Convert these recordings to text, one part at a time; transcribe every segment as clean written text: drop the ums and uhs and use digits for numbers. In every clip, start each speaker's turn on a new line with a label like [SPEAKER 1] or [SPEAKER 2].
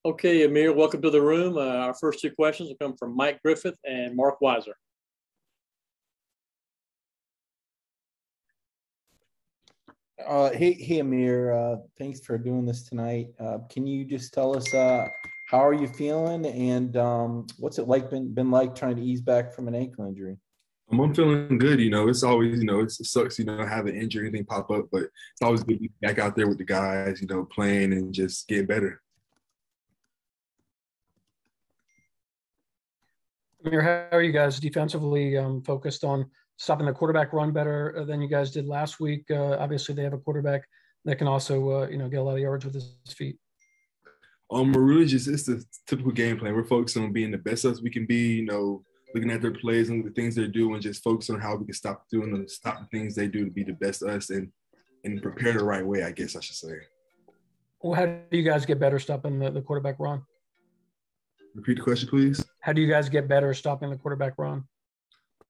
[SPEAKER 1] Okay, Ameer, welcome to the room. Our first two questions will come from Mike Griffith and Mark Weiser.
[SPEAKER 2] Hey, Ameer. Thanks for doing this tonight. Can you just tell us how are you feeling and what's it like been like trying to ease back from an ankle injury?
[SPEAKER 3] I'm feeling good. It's always, it sucks, have an injury, anything pop up, but it's always good to be back out there with the guys, playing and just getting better.
[SPEAKER 4] Ameer, how are you guys defensively focused on stopping the quarterback run better than you guys did last week? Obviously, they have a quarterback that can also, get a lot of yards with his feet.
[SPEAKER 3] We're really it's the typical game plan. We're focused on being the best us we can be, looking at their plays and the things they do and just focus on how we can stop the things they do to be the best us and prepare the right way, I guess I should say.
[SPEAKER 4] Well, how do you guys get better stopping the quarterback run?
[SPEAKER 3] Repeat the question, please.
[SPEAKER 4] How do you guys get better stopping the quarterback run?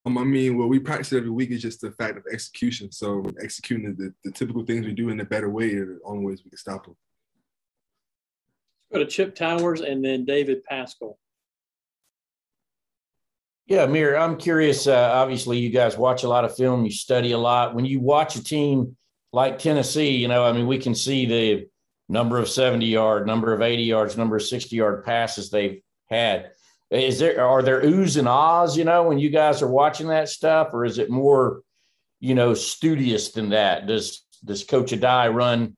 [SPEAKER 3] What we practice every week is just the fact of execution. So executing the typical things we do in a better way are the only ways we can stop them.
[SPEAKER 1] Let's go to Chip Towers and then David Pascal.
[SPEAKER 2] Yeah, Ameer, I'm curious. Obviously, you guys watch a lot of film. You study a lot. When you watch a team like Tennessee, we can see the number of 70-yard, number of 80 yards, number of 60-yard passes they've had. Are there oohs and ahs, when you guys are watching that stuff, or is it more, studious than that? Does Coach Adai run?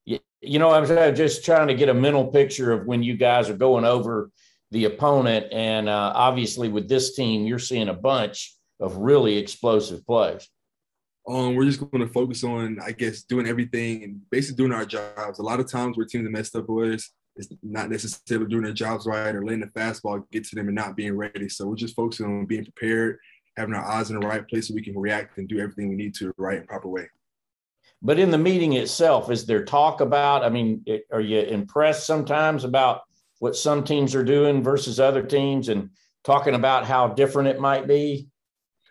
[SPEAKER 2] I'm just trying to get a mental picture of when you guys are going over the opponent. And obviously with this team, you're seeing a bunch of really explosive plays.
[SPEAKER 3] We're just going to focus on, I guess, doing everything and basically doing our jobs. A lot of times where teams are messed up is not necessarily doing their jobs right or letting the fastball get to them and not being ready. So we're just focusing on being prepared, having our eyes in the right place so we can react and do everything we need to the right and proper way.
[SPEAKER 2] But in the meeting itself, is there talk about, are you impressed sometimes about what some teams are doing versus other teams and talking about how different it might be?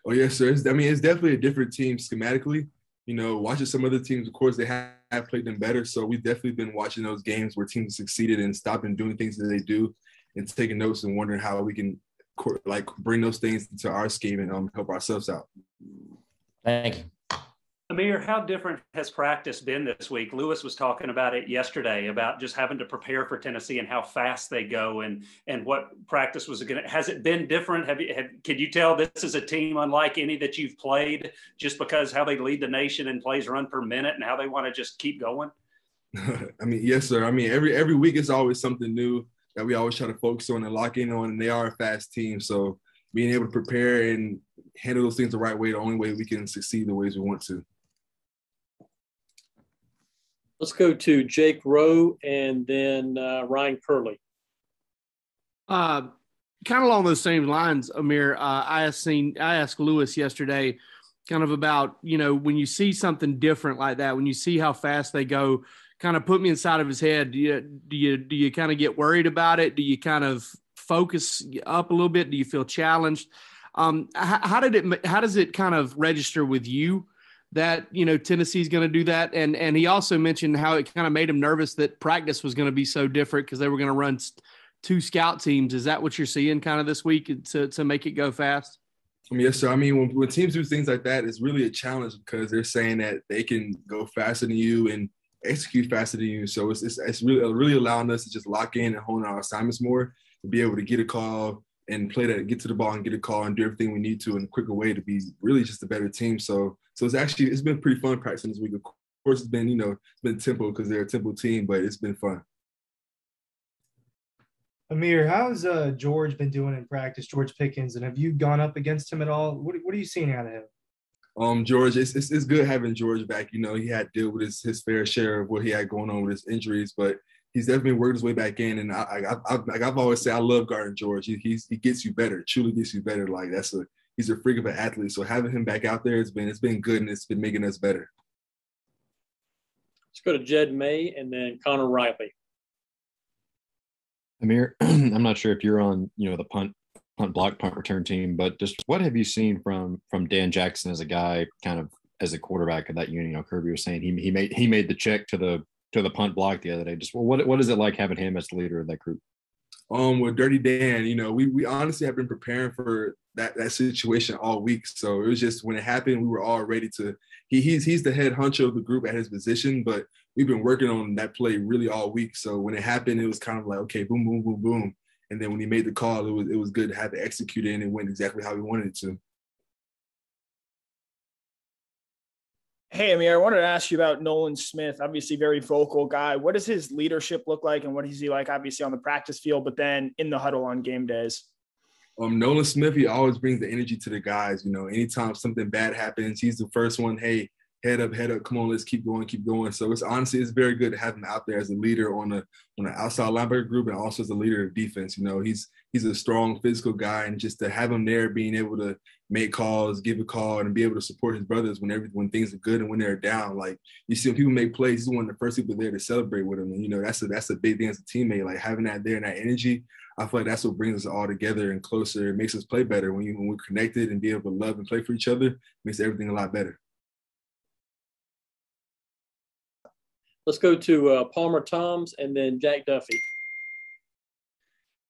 [SPEAKER 3] Oh, yes, sir. It's definitely a different team schematically. Watching some other teams, of course, they have played them better. So we've definitely been watching those games where teams succeeded and stopping doing things that they do and taking notes and wondering how we can, bring those things into our scheme and help ourselves out.
[SPEAKER 2] Thank you.
[SPEAKER 5] Ameer, how different has practice been this week? Lewis was talking about it yesterday, about just having to prepare for Tennessee and how fast they go and what practice was going to – has it been different? Can you tell this is a team unlike any that you've played just because how they lead the nation in plays run per minute and how they want to just keep going?
[SPEAKER 3] Yes, sir. Every week it's always something new that we always try to focus on and lock in on, and they are a fast team. So being able to prepare and handle those things the right way, the only way we can succeed the ways we want to.
[SPEAKER 1] Let's go to Jake Rowe and then Ryan Curley.
[SPEAKER 6] Kind of along those same lines, Ameer. I asked Lewis yesterday kind of about, when you see something different like that, when you see how fast they go, kind of put me inside of his head. Do you kind of get worried about it? Do you kind of focus up a little bit? Do you feel challenged? How does it kind of register with you that, Tennessee's going to do that? And he also mentioned how it kind of made him nervous that practice was going to be so different because they were going to run two scout teams. Is that what you're seeing kind of this week to make it go fast?
[SPEAKER 3] Yes, sir. When teams do things like that, it's really a challenge because they're saying that they can go faster than you and execute faster than you. So it's really allowing us to just lock in and hone our assignments more, to be able to get a call and get to the ball and get a call and do everything we need to in a quicker way to be really just a better team. So it's been pretty fun practicing this week. Of course, it's been tempo because they're a tempo team, but it's been fun.
[SPEAKER 7] Ameer, how's George been doing in practice, George Pickens, and have you gone up against him at all? What are you seeing out of him?
[SPEAKER 3] George, it's good having George back. He had to deal with his fair share of what he had going on with his injuries, but he's definitely worked his way back in. And I've always said, I love guarding George. He gets you better, truly gets you better. Like he's a freak of an athlete. So having him back out there, it's been good and it's been making us better.
[SPEAKER 1] Let's go to Jed May and then Connor Riley.
[SPEAKER 8] Ameer, I'm not sure if you're on, the punt block, punt return team, but just what have you seen from Dan Jackson as a guy, kind of as a quarterback of that unit? Kirby was saying he made the check to the the punt block the other day. Just what is it like having him as the leader of that group?
[SPEAKER 3] With Dirty Dan, we honestly have been preparing for that situation all week. So it was just when it happened, we were all ready to. He's the head honcho of the group at his position, but we've been working on that play really all week. So when it happened, it was kind of like, okay, boom, boom, boom, boom. And then when he made the call, it was good to have to execute it, and it went exactly how we wanted it to.
[SPEAKER 9] Hey, Ameer, I wanted to ask you about Nolan Smith, obviously very vocal guy. What does his leadership look like, and what is he like, obviously, on the practice field, but then in the huddle on game days?
[SPEAKER 3] Nolan Smith, he always brings the energy to the guys. Anytime something bad happens, he's the first one, hey, head up, come on, let's keep going. So it's very good to have him out there as a leader on the outside linebacker group, and also as a leader of defense. He's a strong physical guy, and just to have him there, being able to make calls, give a call, and be able to support his brothers when things are good and when they're down. Like, you see when people make plays, he's one of the first people there to celebrate with them. And that's a big thing as a teammate. Like, having that there and that energy, I feel like that's what brings us all together and closer. It makes us play better when we're connected and be able to love and play for each other. It makes everything a lot better.
[SPEAKER 1] Let's go to Palmer Toms and then Jack Duffy.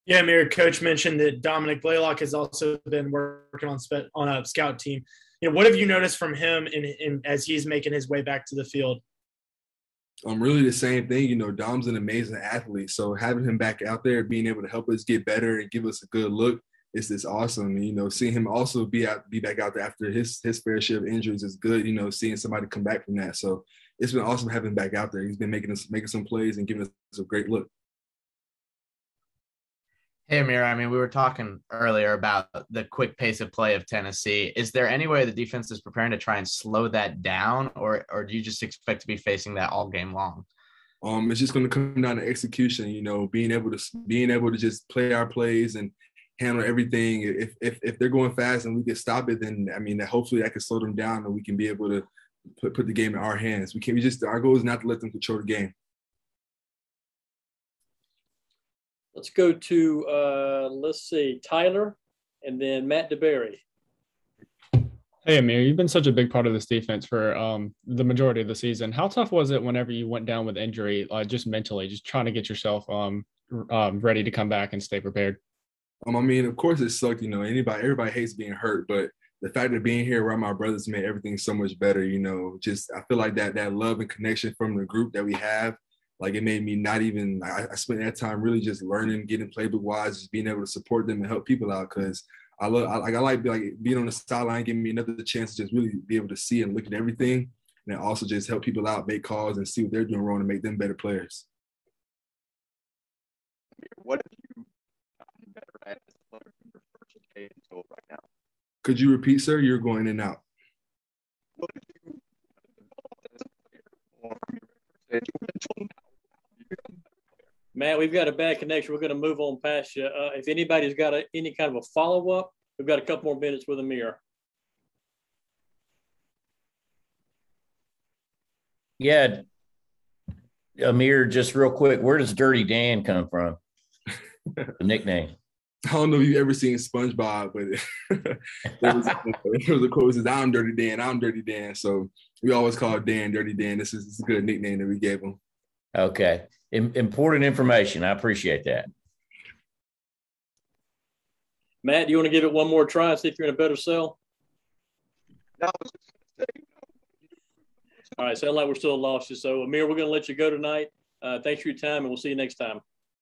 [SPEAKER 10] Yeah, Ameer, Coach mentioned that Dominic Blaylock has also been working on a scout team. What have you noticed from him as he's making his way back to the field?
[SPEAKER 3] Really the same thing. Dom's an amazing athlete. So having him back out there, being able to help us get better and give us a good look, it's just awesome. And, seeing him also be back out there after his fair share of injuries is good. Seeing somebody come back from that. So it's been awesome having him back out there. He's been making some plays and giving us a great look.
[SPEAKER 11] Hey, Ameer, we were talking earlier about the quick pace of play of Tennessee. Is there any way the defense is preparing to try and slow that down, or do you just expect to be facing that all game long?
[SPEAKER 3] It's just going to come down to execution, being able to just play our plays and handle everything. If they're going fast and we can stop it, then hopefully that can slow them down and we can be able to put the game in our hands. Our goal is not to let them control the game.
[SPEAKER 1] Let's go to, Tyler and then Matt DeBerry.
[SPEAKER 12] Hey, Ameer, you've been such a big part of this defense for the majority of the season. How tough was it whenever you went down with injury, just mentally, just trying to get yourself ready to come back and stay prepared?
[SPEAKER 3] Of course it sucked. Everybody hates being hurt, but the fact of being here around my brothers made everything so much better. I feel like that love and connection from the group that we have, like, it made me not even, I spent that time really just learning, getting playbook wise, just being able to support them and help people out. Cause I like being on the sideline, giving me another chance to just really be able to see and look at everything. And then also just help people out, make calls and see what they're doing wrong and make them better players.
[SPEAKER 13] What have you gotten better at as a player from your first day until right now?
[SPEAKER 3] Could you repeat, sir? You're going in and out.
[SPEAKER 13] What have you developed as a player from your first day until now?
[SPEAKER 1] Matt, we've got a bad connection. We're going to move on past you. If anybody's got any kind of a follow-up, we've got a couple more minutes with Ameer.
[SPEAKER 2] Yeah. Ameer, just real quick, where does Dirty Dan come from? The nickname.
[SPEAKER 3] I don't know if you've ever seen SpongeBob, but there was a quote that says, I'm Dirty Dan. So we always call Dan Dirty Dan. This is a good nickname that we gave him.
[SPEAKER 2] Okay. Important information. I appreciate that.
[SPEAKER 1] Matt, do you want to give it one more try and see if you're in a better cell?
[SPEAKER 13] No.
[SPEAKER 1] All right. Sound like we're still lost you. So, Ameer, we're going to let you go tonight. Thanks for your time, and we'll see you next time.